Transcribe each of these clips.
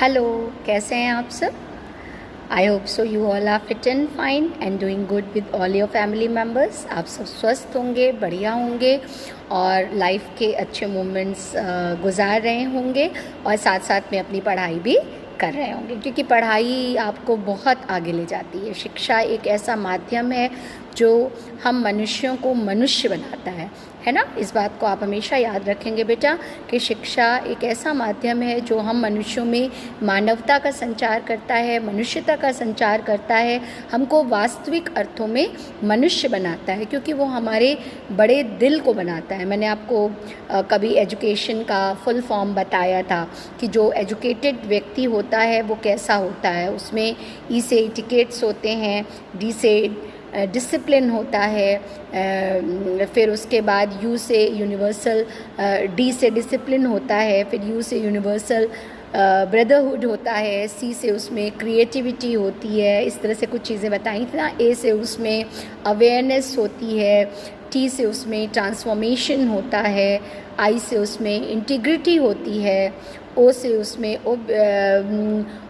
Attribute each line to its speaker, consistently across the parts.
Speaker 1: Hello, कैसे हैं आप सब? I hope so you all are fit and fine and doing good with all your family members. आप सब स्वस्थ होंगे, बढ़िया होंगे और लाइफ के अच्छे मोमेंट्स गुजार रहे होंगे और साथ साथ में अपनी पढ़ाई भी कर रहे होंगे, क्योंकि पढ़ाई आपको बहुत आगे ले जाती है। शिक्षा एक ऐसा माध्यम है जो हम मनुष्यों को मनुष्य बनाता है ना। इस बात को आप हमेशा याद रखेंगे बेटा कि शिक्षा एक ऐसा माध्यम है जो हम मनुष्यों में मानवता का संचार करता है, मनुष्यता का संचार करता है, हमको वास्तविक अर्थों में मनुष्य बनाता है, क्योंकि वो हमारे बड़े दिल को बनाता है। मैंने आपको कभी एजुकेशन का फुल फॉर्म बताया था कि जो एजुकेटेड व्यक्ति होता है वो कैसा होता है। उसमें ई से इटिकेट्स होते हैं, डी से डिसिप्लिन होता है, फिर उसके बाद यू से यूनिवर्सल, डी से डिसिप्लिन होता है, फिर यू से यूनिवर्सल ब्रदरहुड होता है, सी से उसमें क्रिएटिविटी होती है। इस तरह से कुछ चीज़ें बताई थी ना। ए से उसमें अवेयरनेस होती है, टी से उसमें ट्रांसफॉर्मेशन होता है, आई से उसमें इंटीग्रिटी होती है, ओ से उसमें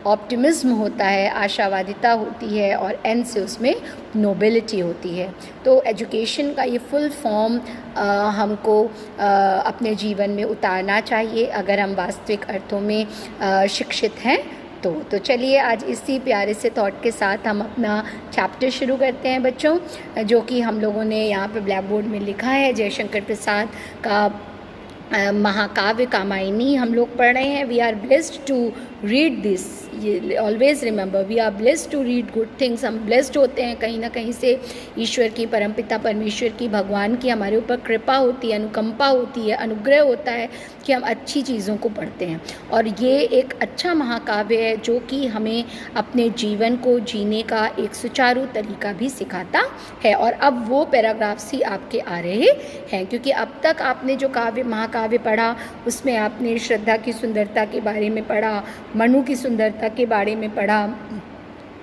Speaker 1: ऑप्टिमिज्म होता है, आशावादिता होती है, और एन से उसमें नोबिलिटी होती है। तो एजुकेशन का ये फुल फॉर्म हमको अपने जीवन में उतारना चाहिए अगर हम वास्तविक अर्थों में शिक्षित हैं। तो चलिए आज इसी प्यारे से थॉट के साथ हम अपना चैप्टर शुरू करते हैं बच्चों, जो कि हम लोगों ने यहाँ पे ब्लैक बोर्ड में लिखा है। जयशंकर प्रसाद का महाकाव्य कामायनी हम लोग पढ़ रहे हैं। We are blessed to read this, ये always remember, we are blessed to read good things. हम ब्लेस्ड होते हैं कहीं ना कहीं से, ईश्वर की, परमपिता परमेश्वर की, भगवान की हमारे ऊपर कृपा होती है, अनुकंपा होती है, अनुग्रह होता है कि हम अच्छी चीज़ों को पढ़ते हैं। और ये एक अच्छा महाकाव्य है जो कि हमें अपने जीवन को जीने का एक सुचारू तरीका भी सिखाता है। और अब वो पैराग्राफ्स ही आपके आ रहे हैं, क्योंकि अब तक आपने जो महाकाव्य पढ़ा उसमें आपने श्रद्धा की सुंदरता के बारे में पढ़ा, मनु की सुंदरता के बारे में पढ़ा,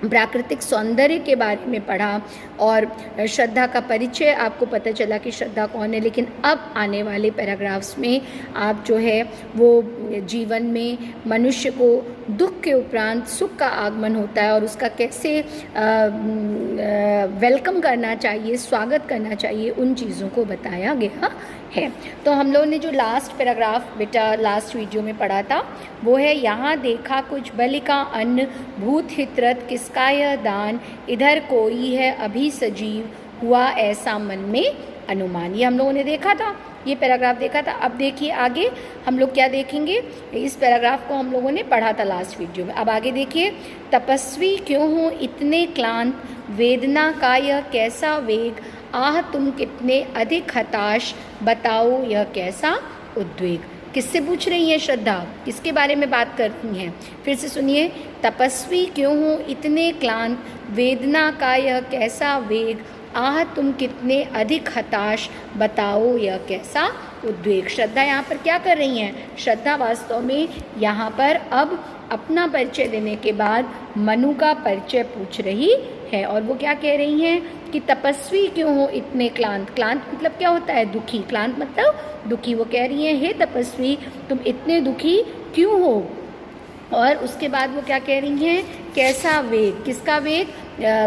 Speaker 1: प्राकृतिक सौंदर्य के बारे में पढ़ा, और श्रद्धा का परिचय आपको पता चला कि श्रद्धा कौन है। लेकिन अब आने वाले पैराग्राफ्स में आप जो है वो जीवन में मनुष्य को दुख के उपरांत सुख का आगमन होता है और उसका कैसे वेलकम करना चाहिए, स्वागत करना चाहिए, उन चीज़ों को बताया गया है। तो हम लोगों ने जो लास्ट पैराग्राफ बेटा लास्ट वीडियो में पढ़ा था वो है, यहाँ देखा कुछ बलि का अन्न, भूत हितरत किसका यह दान, इधर कोई है अभी सजीव, हुआ ऐसा मन में अनुमान। ये हम लोगों ने देखा था, ये पैराग्राफ देखा था। अब देखिए आगे हम लोग क्या देखेंगे। इस पैराग्राफ को हम लोगों ने पढ़ा था लास्ट वीडियो में। अब आगे देखिए, तपस्वी क्यों हो इतने क्लांत, वेदना का यह कैसा वेग, आह तुम कितने अधिक हताश, बताओ यह कैसा उद्वेग। किससे पूछ रही हैं श्रद्धा, किसके बारे में बात करती हैं? फिर से सुनिए, तपस्वी क्यों हो इतने क्लांत, वेदना का यह कैसा वेग, आह तुम कितने अधिक हताश, बताओ यह कैसा उद्वेग। श्रद्धा यहाँ पर क्या कर रही हैं? श्रद्धा वास्तव में यहाँ पर अब अपना परिचय देने के बाद मनु का परिचय पूछ रही है। और वो क्या कह रही हैं कि तपस्वी क्यों हो इतने क्लांत। क्लांत मतलब क्या होता है? दुखी। क्लांत मतलब दुखी। वो कह रही हैं, हे तपस्वी तुम इतने दुखी क्यों हो। और उसके बाद वो क्या कह रही हैं, कैसा वेग। किसका वेग?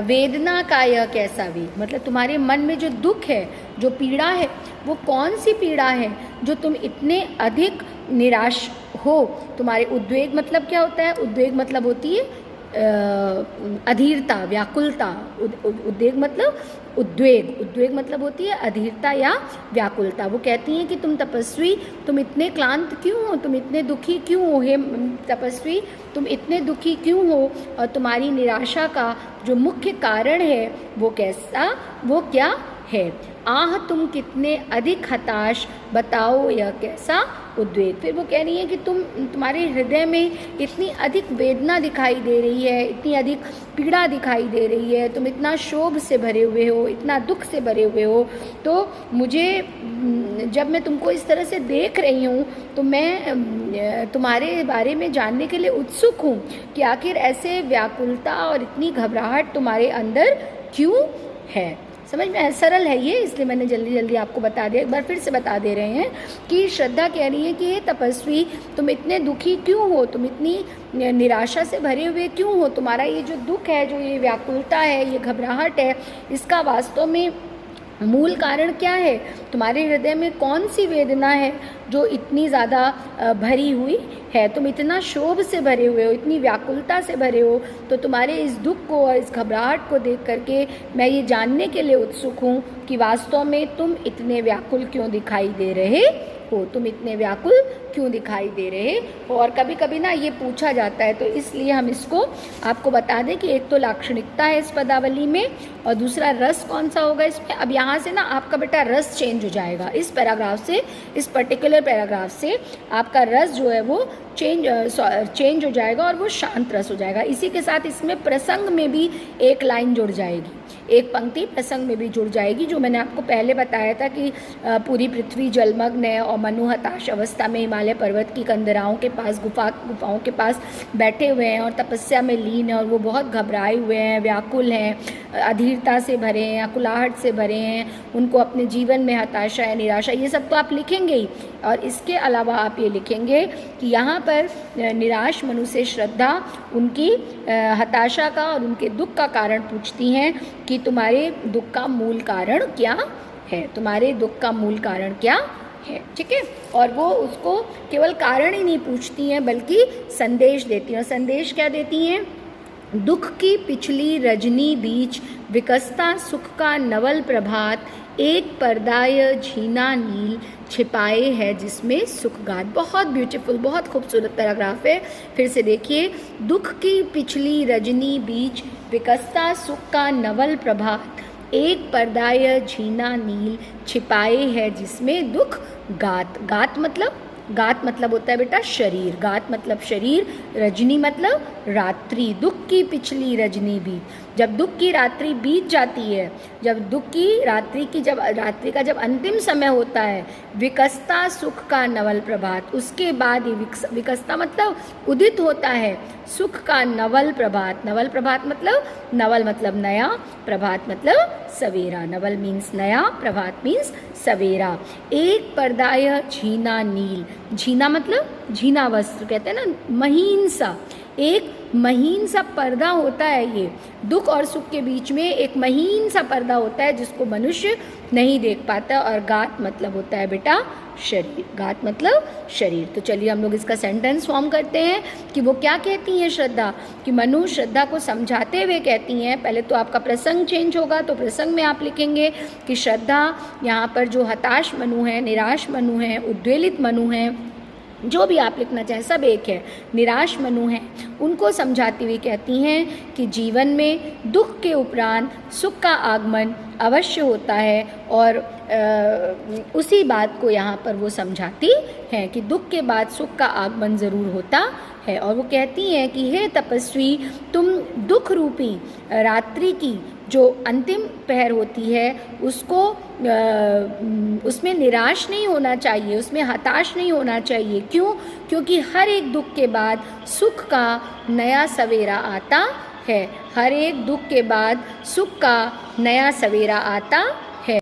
Speaker 1: वेदना का यह कैसा वेग, मतलब तुम्हारे मन में जो दुख है, जो पीड़ा है, वो कौन सी पीड़ा है जो तुम इतने अधिक निराश हो। तुम्हारे उद्वेग मतलब क्या होता है? उद्वेग मतलब होती है अधीरता, व्याकुलता। उद्वेग मतलब उद्वेग मतलब होती है अधीरता या व्याकुलता। वो कहती हैं कि तुम तपस्वी तुम इतने क्लांत क्यों हो, तुम इतने दुखी क्यों हो। हे तपस्वी तुम इतने दुखी क्यों हो, और तुम्हारी निराशा का जो मुख्य कारण है वो कैसा, वो क्या है। आह तुम कितने अधिक हताश, बताओ यह कैसा उद्वेग। फिर वो कह रही है कि तुम्हारे हृदय में इतनी अधिक वेदना दिखाई दे रही है, इतनी अधिक पीड़ा दिखाई दे रही है, तुम इतना शोभ से भरे हुए हो, इतना दुख से भरे हुए हो। तो मुझे जब मैं तुमको इस तरह से देख रही हूँ तो मैं तुम्हारे बारे में जानने के लिए उत्सुक हूँ कि आखिर ऐसे व्याकुलता और इतनी घबराहट तुम्हारे अंदर क्यों है। समझ में आया? सरल है ये, इसलिए मैंने जल्दी जल्दी आपको बता दिया। एक बार फिर से बता दे रहे हैं कि श्रद्धा कह रही है कि हे तपस्वी, तुम इतने दुखी क्यों हो, तुम इतनी निराशा से भरे हुए क्यों हो, तुम्हारा ये जो दुख है, जो ये व्याकुलता है, ये घबराहट है, इसका वास्तव में मूल कारण क्या है? तुम्हारे हृदय में कौन सी वेदना है जो इतनी ज़्यादा भरी हुई है? तुम इतना शोभ से भरे हुए हो, इतनी व्याकुलता से भरे हो। तो तुम्हारे इस दुख को और इस घबराहट को देख करके मैं ये जानने के लिए उत्सुक हूँ कि वास्तव में तुम इतने व्याकुल क्यों दिखाई दे रहे हो, तुम इतने व्याकुल क्यों दिखाई दे रहे हो। और कभी कभी ना ये पूछा जाता है, तो इसलिए हम इसको आपको बता दें कि एक तो लाक्षणिकता है इस पदावली में, और दूसरा रस कौन सा होगा इसमें। अब यहाँ से ना आपका बेटा रस चेंज हो जाएगा इस पैराग्राफ से, इस पर्टिकुलर पैराग्राफ से आपका रस जो है वो चेंज हो जाएगा और वो शांत रस हो जाएगा। इसी के साथ इसमें प्रसंग में भी एक लाइन जुड़ जाएगी, एक पंक्ति प्रसंग में भी जुड़ जाएगी, जो मैंने आपको पहले बताया था कि पूरी पृथ्वी जलमग्न है और मनु हताश अवस्था में हिमालय पर्वत की कंदराओं के पास गुफाओं के पास बैठे हुए हैं और तपस्या में लीन है, और वो बहुत घबराए हुए हैं, व्याकुल हैं, अधीरता से भरे हैं, अकुलाहट से भरे हैं, उनको अपने जीवन में हताशा है, निराशा, ये सब तो आप लिखेंगे ही। और इसके अलावा आप ये लिखेंगे कि यहाँ पर निराश मनु से श्रद्धा उनकी हताशा का और उनके दुख का कारण पूछती हैं कि तुम्हारे दुख का मूल कारण क्या है, तुम्हारे दुख का मूल कारण क्या है, ठीक है। और वो उसको केवल कारण ही नहीं पूछती हैं बल्कि संदेश देती हैं। और संदेश क्या देती हैं? दुख की पिछली रजनी बीच विकसता सुख का नवल प्रभात, एक पर्दाय झीना नील छिपाए है जिसमें सुखगात। बहुत ब्यूटीफुल, बहुत खूबसूरत पैराग्राफ है। फिर से देखिए, दुख की पिछली रजनी बीच विकसता सुख का नवल प्रभात, एक पर्दाय झीना नील छिपाए है जिसमें दुख गात। गात मतलब होता है बेटा शरीर, गात मतलब शरीर, रजनी मतलब रात्रि, दुख की पिछली रजनी बीत, जब दुख की रात्रि बीत जाती है, जब दुख की रात्रि का जब अंतिम समय होता है, विकसता सुख का नवल प्रभात, उसके बाद ही विकसता मतलब उदित होता है सुख का नवल प्रभात। नवल प्रभात मतलब, नवल मतलब नया, प्रभात मतलब सवेरा। नवल मीन्स नया, प्रभात मीन्स सवेरा। एक पर्दाय झीना नील, झीना मतलब झीना वस्त्र कहते हैं ना, महीन सा, एक महीन सा पर्दा होता है। ये दुख और सुख के बीच में एक महीन सा पर्दा होता है जिसको मनुष्य नहीं देख पाता। और गात मतलब होता है बेटा शरीर, गात मतलब शरीर। तो चलिए हम लोग इसका सेंटेंस फॉर्म करते हैं कि वो क्या कहती हैं श्रद्धा, कि मनु श्रद्धा को समझाते हुए कहती हैं। पहले तो आपका प्रसंग चेंज होगा, तो प्रसंग में आप लिखेंगे कि श्रद्धा यहाँ पर जो हताश मनु है, निराश मनु है, उद्वेलित मनु है, जो भी आप लिखना चाहें सब एक है, निराश मनु हैं, उनको समझाती हुई कहती हैं कि जीवन में दुख के उपरांत सुख का आगमन अवश्य होता है। और उसी बात को यहाँ पर वो समझाती हैं कि दुख के बाद सुख का आगमन ज़रूर होता है। और वो कहती हैं कि हे तपस्वी, तुम दुख रूपी रात्रि की जो अंतिम पहर होती है उसको उसमें निराश नहीं होना चाहिए, उसमें हताश नहीं होना चाहिए। क्यों? क्योंकि हर एक दुख के बाद सुख का नया सवेरा आता है। हर एक दुख के बाद सुख का नया सवेरा आता है।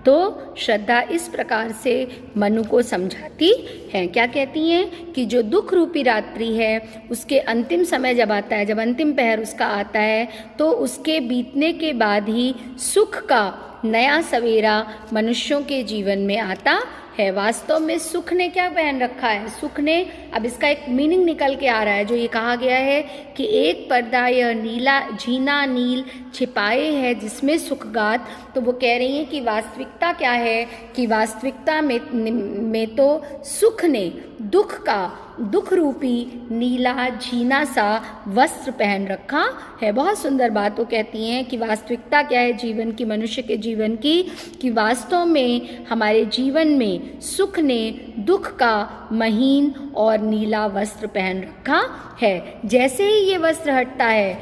Speaker 1: तो श्रद्धा इस प्रकार से मनु को समझाती हैं। क्या कहती हैं कि जो दुख रूपी रात्रि है उसके अंतिम समय जब आता है, जब अंतिम पहर उसका आता है, तो उसके बीतने के बाद ही सुख का नया सवेरा मनुष्यों के जीवन में आता है। वास्तव में सुख ने क्या पहन रखा है? सुख ने, अब इसका एक मीनिंग निकल के आ रहा है, जो ये कहा गया है कि एक पर्दा यह नीला झीना नील छिपाए है जिसमें सुखगात। तो वो कह रही हैं कि वास्तविकता क्या है, कि वास्तविकता में तो सुख ने दुख रूपी नीला झीना सा वस्त्र पहन रखा है। बहुत सुंदर बात वो कहती हैं कि वास्तविकता क्या है जीवन की, मनुष्य के जीवन की, कि वास्तव में हमारे जीवन में सुख ने दुख का महीन और नीला वस्त्र पहन रखा है। जैसे ही ये वस्त्र हटता है,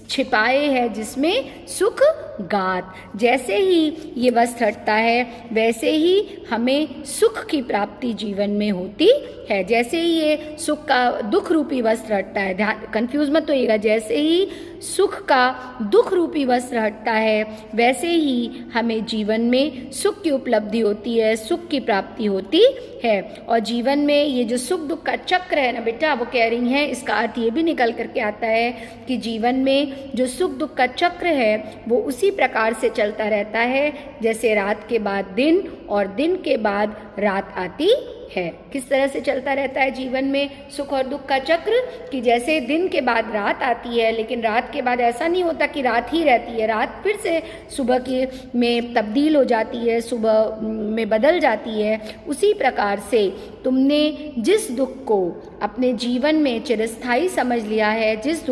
Speaker 1: छिपाए है जिसमें सुख गात। जैसे ही ये वस्त्र हटता है वैसे ही हमें सुख की प्राप्ति जीवन में होती है। जैसे ही ये सुख का दुख रूपी वस्त्र हटता है, ध्यान कंफ्यूज मत होइएगा, जैसे ही सुख का दुख रूपी वस्त्र हटता है वैसे ही हमें जीवन में सुख की उपलब्धि होती है, सुख की प्राप्ति होती है। और जीवन में ये जो सुख दुख का चक्र है ना बेटा, वो कह रही हैं, इसका अर्थ ये भी निकल करके आता है कि जीवन में जो सुख दुख का चक्र है वो उसी प्रकार से चलता रहता है जैसे रात के बाद दिन और दिन के बाद रात आती है। किस तरह से चलता रहता है जीवन में सुख और दुख का चक्र, कि जैसे दिन के बाद रात आती है, लेकिन रात के बाद ऐसा नहीं होता कि रात ही रहती है, रात फिर से सुबह के में तब्दील हो जाती है, सुबह में बदल जाती है। उसी प्रकार से तुमने जिस दुख को अपने जीवन में चिरस्थायी समझ लिया है, जिस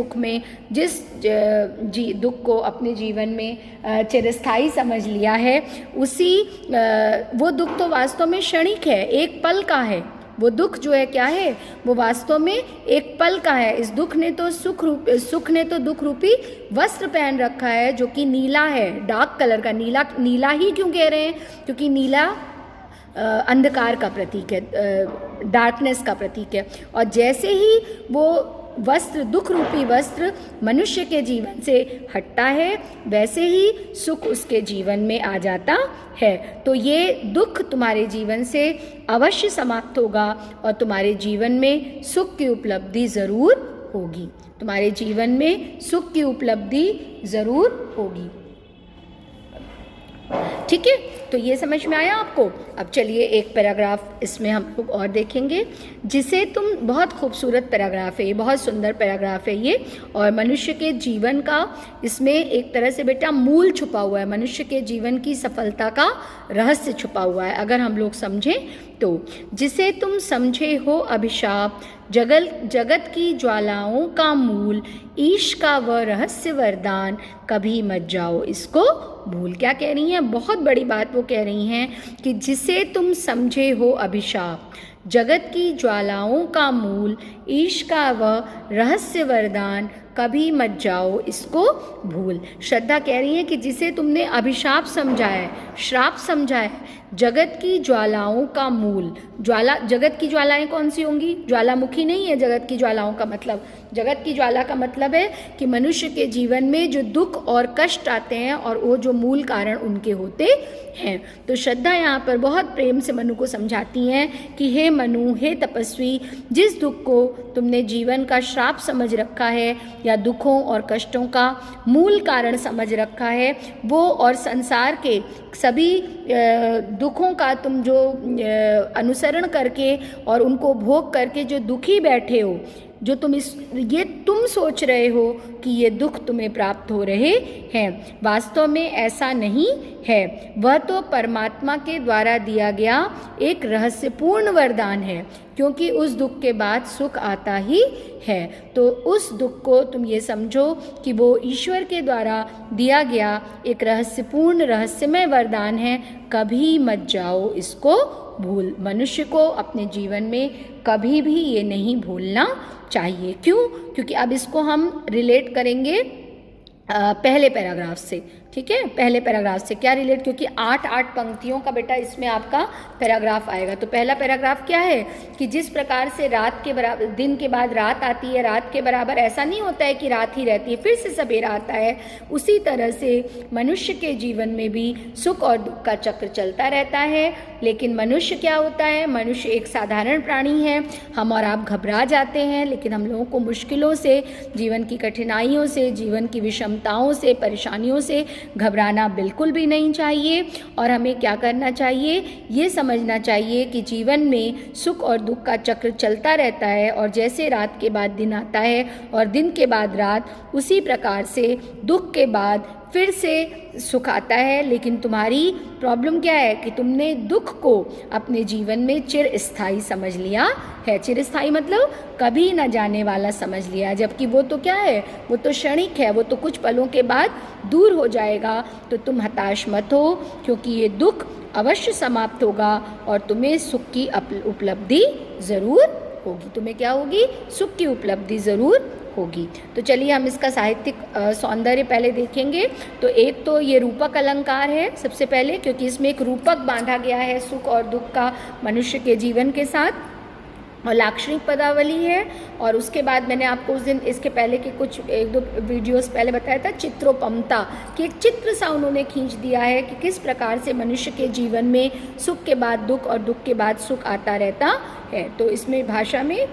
Speaker 1: दुख को अपने जीवन में चिरस्थायी समझ लिया है, उसी वो दुख तो वास्तव में क्षणिक है, एक पल का है। वो दुख जो है क्या है, वो वास्तव में एक पल का है। इस दुख ने तो सुख ने तो दुख रूपी वस्त्र पहन रखा है जो कि नीला है, डार्क कलर का। नीला ही क्यों कह रहे हैं, क्योंकि नीला अंधकार का प्रतीक है, डार्कनेस का प्रतीक है। और जैसे ही वो वस्त्र, दुख रूपी वस्त्र मनुष्य के जीवन से हटता है वैसे ही सुख उसके जीवन में आ जाता है। तो ये दुख तुम्हारे जीवन से अवश्य समाप्त होगा और तुम्हारे जीवन में सुख की उपलब्धि ज़रूर होगी, तुम्हारे जीवन में सुख की उपलब्धि ज़रूर होगी। ठीक है, तो ये समझ में आया आपको। अब चलिए एक पैराग्राफ इसमें हम लोग और देखेंगे, जिसे तुम, बहुत खूबसूरत पैराग्राफ है ये, बहुत सुंदर पैराग्राफ है ये, और मनुष्य के जीवन का इसमें एक तरह से बेटा मूल छुपा हुआ है, मनुष्य के जीवन की सफलता का रहस्य छुपा हुआ है अगर हम लोग समझें तो। जिसे तुम समझे हो अभिशाप, जगत की ज्वालाओं का मूल, ईश का वह रहस्य वरदान, कभी मत जाओ इसको भूल। क्या कह रही हैं, बहुत बड़ी बात वो कह रही हैं कि जिसे तुम समझे हो अभिशाप, जगत की ज्वालाओं का मूल, ईश का वह रहस्य वरदान, कभी मत जाओ इसको भूल। श्रद्धा कह रही है कि जिसे तुमने अभिशाप समझा है, श्राप समझा है, जगत की ज्वालाओं का मूल, जगत की ज्वालाएं कौन सी होंगी, ज्वालामुखी नहीं है जगत की ज्वालाओं का मतलब। जगत की ज्वाला का मतलब है कि मनुष्य के जीवन में जो दुख और कष्ट आते हैं और वो जो मूल कारण उनके होते हैं। तो श्रद्धा यहाँ पर बहुत प्रेम से मनु को समझाती हैं कि हे मनु, हे तपस्वी, जिस दुख को तुमने जीवन का श्राप समझ रखा है या दुखों और कष्टों का मूल कारण समझ रखा है, वो और संसार के सभी दुखों का तुम जो अनुसरण करके और उनको भोग करके जो दुखी बैठे हो, जो तुम सोच रहे हो कि ये दुख तुम्हें प्राप्त हो रहे हैं, वास्तव में ऐसा नहीं है। वह तो परमात्मा के द्वारा दिया गया एक रहस्यपूर्ण वरदान है, क्योंकि उस दुख के बाद सुख आता ही है। तो उस दुख को तुम ये समझो कि वो ईश्वर के द्वारा दिया गया एक रहस्यपूर्ण, रहस्यमय वरदान है, कभी मत जाओ इसको भूल। मनुष्य को अपने जीवन में कभी भी ये नहीं भूलना चाहिए। क्यों? क्योंकि अब इसको हम रिलेट करेंगे पहले पैराग्राफ से। ठीक है, पहले पैराग्राफ से क्या रिलेट, क्योंकि 8 पंक्तियों का बेटा इसमें आपका पैराग्राफ आएगा। तो पहला पैराग्राफ क्या है कि जिस प्रकार से रात के बराबर, दिन के बाद रात आती है, रात के बराबर ऐसा नहीं होता है कि रात ही रहती है, फिर से सवेरा आता है, उसी तरह से मनुष्य के जीवन में भी सुख और दुख का चक्र चलता रहता है। लेकिन मनुष्य क्या होता है, मनुष्य एक साधारण प्राणी है। हम और आप घबरा जाते हैं, लेकिन हम लोगों को मुश्किलों से, जीवन की कठिनाइयों से, जीवन की विषमताओं से, परेशानियों से घबराना बिल्कुल भी नहीं चाहिए। और हमें क्या करना चाहिए, ये समझना चाहिए कि जीवन में सुख और दुख का चक्र चलता रहता है, और जैसे रात के बाद दिन आता है और दिन के बाद रात, उसी प्रकार से दुख के बाद फिर से सुख आता है। लेकिन तुम्हारी प्रॉब्लम क्या है कि तुमने दुख को अपने जीवन में चिरस्थायी समझ लिया है। चिरस्थायी मतलब कभी न जाने वाला समझ लिया, जबकि वो तो क्या है, वो तो क्षणिक है, वो तो कुछ पलों के बाद दूर हो जाएगा। तो तुम हताश मत हो, क्योंकि ये दुख अवश्य समाप्त होगा और तुम्हें सुख की उपलब्धि ज़रूर होगी, तुम्हें क्या होगी, सुख की उपलब्धि ज़रूर होगी। तो चलिए हम इसका साहित्यिक सौंदर्य पहले देखेंगे। तो एक तो ये रूपक अलंकार है सबसे पहले, क्योंकि इसमें एक रूपक बांधा गया है सुख और दुख का मनुष्य के जीवन के साथ, और लाक्षणिक पदावली है। और उसके बाद मैंने आपको उस दिन इसके पहले के कुछ 1-2 वीडियोस पहले बताया था चित्रोपमता, कि एक चित्र सा उन्होंने खींच दिया है कि किस प्रकार से मनुष्य के जीवन में सुख के बाद दुख और दुख के बाद सुख आता रहता है। तो इसमें भाषा में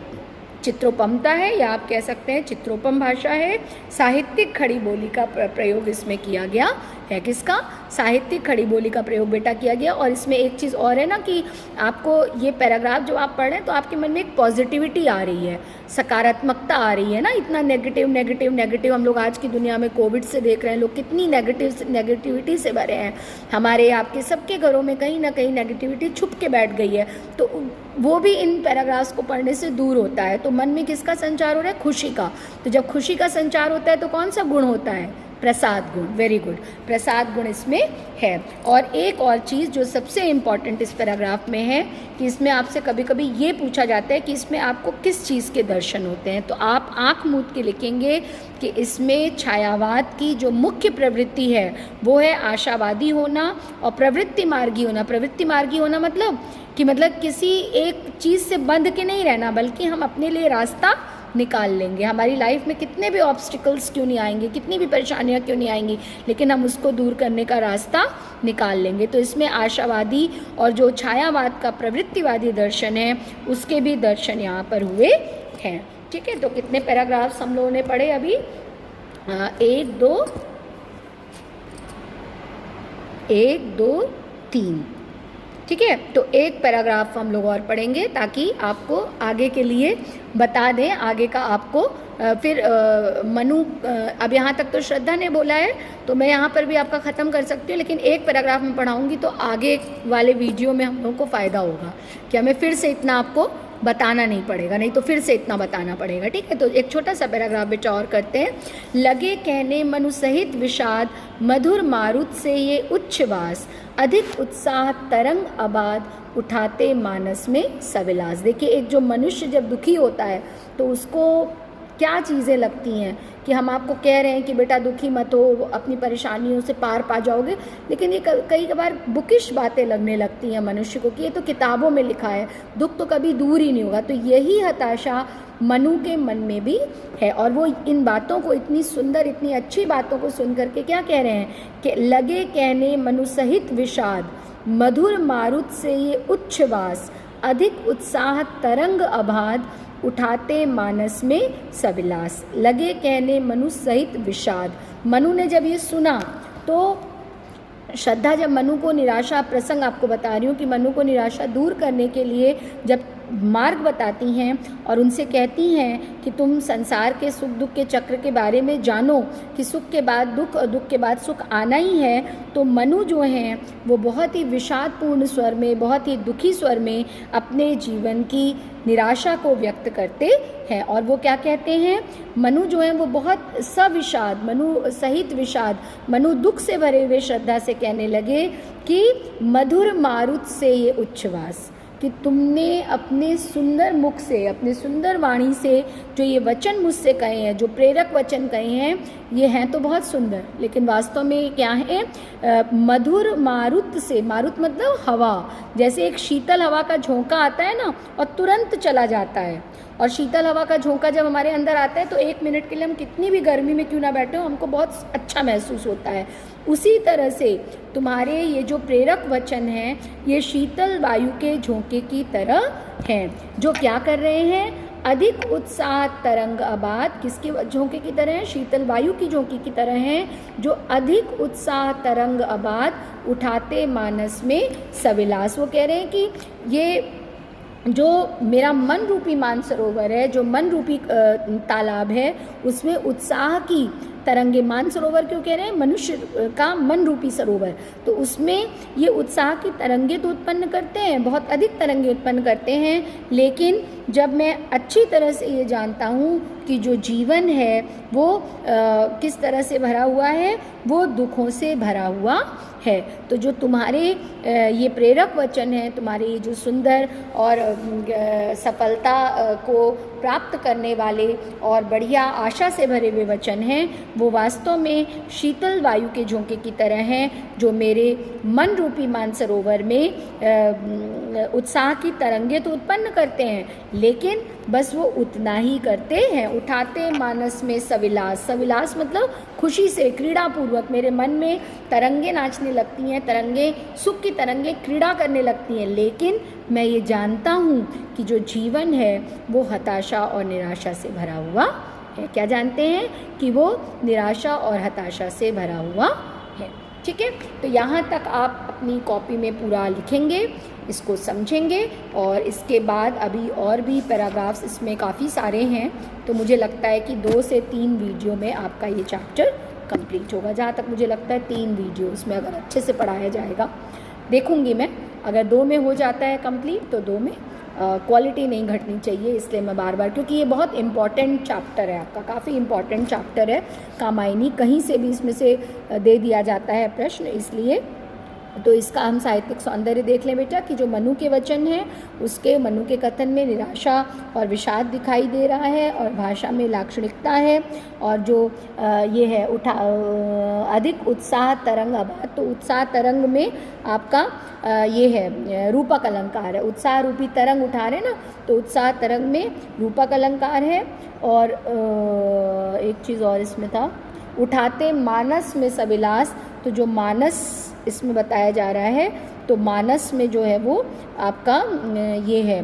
Speaker 1: चित्रोपमता है, या आप कह सकते हैं चित्रोपम भाषा है। साहित्यिक खड़ी बोली का प्रयोग इसमें किया गया है। किसका, साहित्यिक खड़ी बोली का प्रयोग बेटा किया गया। और इसमें एक चीज़ और है ना कि आपको ये पैराग्राफ जो आप पढ़ रहे हैं तो आपके मन में एक पॉजिटिविटी आ रही है, सकारात्मकता आ रही है ना। इतना नेगेटिव नेगेटिव नेगेटिव हम लोग आज की दुनिया में कोविड से देख रहे हैं, लोग कितनी नेगेटिविटी से भरे हैं। हमारे आपके सबके घरों में कहीं ना कहीं नेगेटिविटी छुप के बैठ गई है, तो वो भी इन पैराग्राफ्स को पढ़ने से दूर होता है। तो मन में किसका संचार हो रहा है, खुशी का। तो जब खुशी का संचार होता है तो कौन सा गुण होता है, प्रसाद गुण। वेरी गुड, प्रसाद गुण इसमें है। और एक और चीज़ जो सबसे इम्पॉर्टेंट इस पैराग्राफ में है कि इसमें आपसे कभी कभी ये पूछा जाता है कि इसमें आपको किस चीज़ के दर्शन होते हैं। तो आप आँख मूंद के लिखेंगे कि इसमें छायावाद की जो मुख्य प्रवृत्ति है वो है आशावादी होना और प्रवृत्ति मार्गी होना। प्रवृत्ति मार्गी होना मतलब किसी एक चीज़ से बंध के नहीं रहना, बल्कि हम अपने लिए रास्ता निकाल लेंगे। हमारी लाइफ में कितने भी ऑब्स्टिकल्स क्यों नहीं आएंगे, कितनी भी परेशानियां क्यों नहीं आएंगी, लेकिन हम उसको दूर करने का रास्ता निकाल लेंगे। तो इसमें आशावादी और जो छायावाद का प्रवृत्तिवादी दर्शन है उसके भी दर्शन यहाँ पर हुए हैं। ठीक है, तो कितने पैराग्राफ्स हम लोगों ने पढ़े अभी, 1 2 3। ठीक है, तो एक पैराग्राफ हम लोग और पढ़ेंगे ताकि आपको आगे के लिए बता दें, आगे का आपको फिर मनु अब यहाँ तक तो श्रद्धा ने बोला है तो मैं यहाँ पर भी आपका ख़त्म कर सकती हूँ, लेकिन एक पैराग्राफ में पढ़ाऊँगी तो आगे वाले वीडियो में हम लोगों को फ़ायदा होगा कि हमें फिर से इतना आपको बताना नहीं पड़ेगा, नहीं तो फिर से इतना बताना पड़ेगा। ठीक है, तो एक छोटा सा पैराग्राफ बेटा और करते हैं। लगे कहने मनु सहित विषाद, मधुर मारुत से ये उच्छ्वास, अधिक उत्साह तरंग आबाद, उठाते मानस में सविलास। देखिए, एक जो मनुष्य जब दुखी होता है तो उसको क्या चीज़ें लगती हैं कि हम आपको कह रहे हैं कि बेटा दुखी मत हो, अपनी परेशानियों से पार पा जाओगे, लेकिन ये कई बार बुकिश बातें लगने लगती हैं मनुष्य को कि ये तो किताबों में लिखा है, दुख तो कभी दूर ही नहीं होगा। तो यही हताशा मनु के मन में भी है, और वो इन बातों को, इतनी सुंदर इतनी अच्छी बातों को सुन करके क्या कह रहे हैं कि लगे कहने मनु सहित विषाद, मधुर मारुत से ये उच्छ्वास, अधिक उत्साह तरंग अबाध, उठाते मानस में सविलास। लगे कहने मनु सहित विषाद। मनु ने जब ये सुना तो श्रद्धा जब मनु को निराशा, प्रसंग आपको बता रही हूँ कि मनु को निराशा दूर करने के लिए जब मार्ग बताती हैं और उनसे कहती हैं कि तुम संसार के सुख दुख के चक्र के बारे में जानो कि सुख के बाद दुख और दुख के बाद सुख आना ही है, तो मनु जो हैं वो बहुत ही विषादपूर्ण स्वर में, बहुत ही दुखी स्वर में अपने जीवन की निराशा को व्यक्त करते हैं। और वो क्या कहते हैं, मनु जो है वो बहुत सविषाद, मनु सहित विषाद, मनु दुख से भरे हुए श्रद्धा से कहने लगे कि मधुर मारुत से ये उच्छ्वास, कि तुमने अपने सुंदर मुख से, अपने सुंदर वाणी से जो ये वचन मुझसे कहे हैं, जो प्रेरक वचन कहे हैं, ये हैं तो बहुत सुंदर, लेकिन वास्तव में क्या है, मधुर मारुत से, मारुत मतलब हवा, जैसे एक शीतल हवा का झोंका आता है ना और तुरंत चला जाता है, और शीतल हवा का झोंका जब हमारे अंदर आता है तो 1 मिनट के लिए हम कितनी भी गर्मी में क्यों ना बैठे हो, हमको बहुत अच्छा महसूस होता है। उसी तरह से तुम्हारे ये जो प्रेरक वचन हैं ये शीतल वायु के झोंके की तरह हैं, जो क्या कर रहे हैं, अधिक उत्साह तरंग आबाद, किसके झोंके की तरह है, शीतल वायु की झोंके की तरह हैं, जो अधिक उत्साह तरंग आबाद, उठाते मानस में सविलास। वो कह रहे हैं कि ये जो मेरा मन रूपी मानसरोवर है, जो मन रूपी तालाब है, उसमें उत्साह की तरंगे, मानसरोवर क्यों कह रहे हैं? मनुष्य का मन रूपी सरोवर, तो उसमें ये उत्साह की तरंगे तो उत्पन्न करते हैं, बहुत अधिक तरंगे उत्पन्न करते हैं, लेकिन जब मैं अच्छी तरह से ये जानता हूँ कि जो जीवन है वो किस तरह से भरा हुआ है, वो दुखों से भरा हुआ है, तो जो तुम्हारे ये प्रेरक वचन हैं, तुम्हारे ये जो सुंदर और सफलता को प्राप्त करने वाले और बढ़िया आशा से भरे हुए वचन हैं, वो वास्तव में शीतल वायु के झोंके की तरह हैं, जो मेरे मन रूपी मानसरोवर में उत्साह की तरंगे तो उत्पन्न करते हैं, लेकिन बस वो उतना ही करते हैं। उठाते मानस में सविलास, सविलास मतलब खुशी से, क्रीड़ापूर्वक मेरे मन में तरंगे नाचने लगती हैं, तरंगे सुख की तरंगे क्रीड़ा करने लगती हैं, लेकिन मैं ये जानता हूँ कि जो जीवन है वो हताशा और निराशा से भरा हुआ है। क्या जानते हैं? कि वो निराशा और हताशा से भरा हुआ है। ठीक है, तो यहाँ तक आप अपनी कॉपी में पूरा लिखेंगे, इसको समझेंगे, और इसके बाद अभी और भी पैराग्राफ्स इसमें काफ़ी सारे हैं, तो मुझे लगता है कि 2 से 3 वीडियो में आपका ये चैप्टर कंप्लीट होगा। जहाँ तक मुझे लगता है 3 वीडियो उसमें अगर अच्छे से पढ़ाया जाएगा, देखूँगी मैं, अगर 2 में हो जाता है कंप्लीट तो 2 में क्वालिटी नहीं घटनी चाहिए, इसलिए मैं बार बार, क्योंकि ये बहुत इम्पॉर्टेंट चैप्टर है आपका, काफ़ी इम्पॉर्टेंट चैप्टर है। कामायनी कहीं से भी इसमें से दे दिया जाता है प्रश्न, इसलिए तो इसका हम साहित्यिक सौंदर्य देख लें बेटा, कि जो मनु के वचन हैं उसके, मनु के कथन में निराशा और विषाद दिखाई दे रहा है, और भाषा में लाक्षणिकता है, और जो ये है अधिक उत्साह तरंग आबाद, तो उत्साह तरंग में आपका ये है रूपक अलंकार है, उत्साह रूपी तरंग उठा रहे ना, तो उत्साह तरंग में रूपक अलंकार है। और एक चीज़ और इसमें था, उठाते मानस में सविलास, तो जो मानस इसमें बताया जा रहा है, तो मानस में जो है वो आपका ये है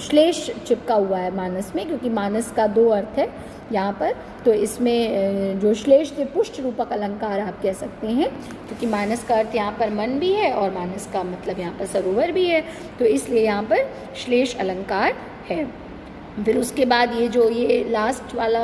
Speaker 1: श्लेष चिपका हुआ है मानस में, क्योंकि मानस का 2 अर्थ है यहाँ पर, तो इसमें जो श्लेष से पुष्ट रूपक अलंकार आप कह सकते हैं, क्योंकि मानस का अर्थ यहाँ पर मन भी है और मानस का मतलब यहाँ पर सरोवर भी है, तो इसलिए यहाँ पर श्लेष अलंकार है। फिर उसके बाद ये लास्ट वाला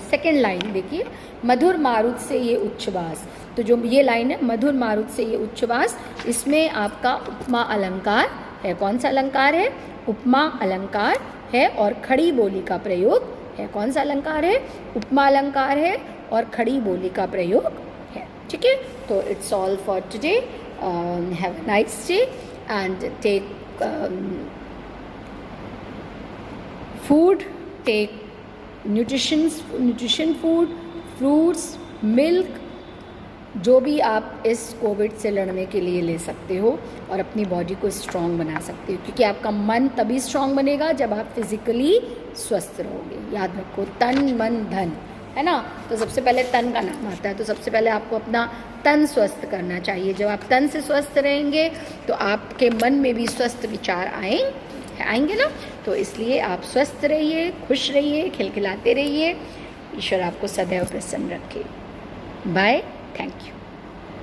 Speaker 1: सेकंड लाइन देखिए, मधुर मारुत से ये उच्छ्वास, तो जो ये लाइन है मधुर मारुत से ये उच्छ्वास, इसमें आपका उपमा अलंकार है। कौन सा अलंकार है? उपमा अलंकार है, और खड़ी बोली का प्रयोग है। कौन सा अलंकार है? उपमा अलंकार है और खड़ी बोली का प्रयोग है। ठीक है, तो it's all for today, have a nice day and take food, take nutrition food, fruits, milk, जो भी आप इस कोविड से लड़ने के लिए ले सकते हो और अपनी बॉडी को स्ट्रॉन्ग बना सकते हो, क्योंकि आपका मन तभी स्ट्रॉन्ग बनेगा जब आप फिजिकली स्वस्थ रहोगे। याद रखो, तन मन धन है ना, तो सबसे पहले तन का नाम आता है, तो सबसे पहले आपको अपना तन स्वस्थ करना चाहिए। जब आप तन से स्वस्थ रहेंगे तो आपके मन में भी स्वस्थ विचार आएंगे ना, तो इसलिए आप स्वस्थ रहिए, खुश रहिए, खिलखिलाते रहिए। ईश्वर आपको सदैव प्रसन्न रखे। Bye, thank you.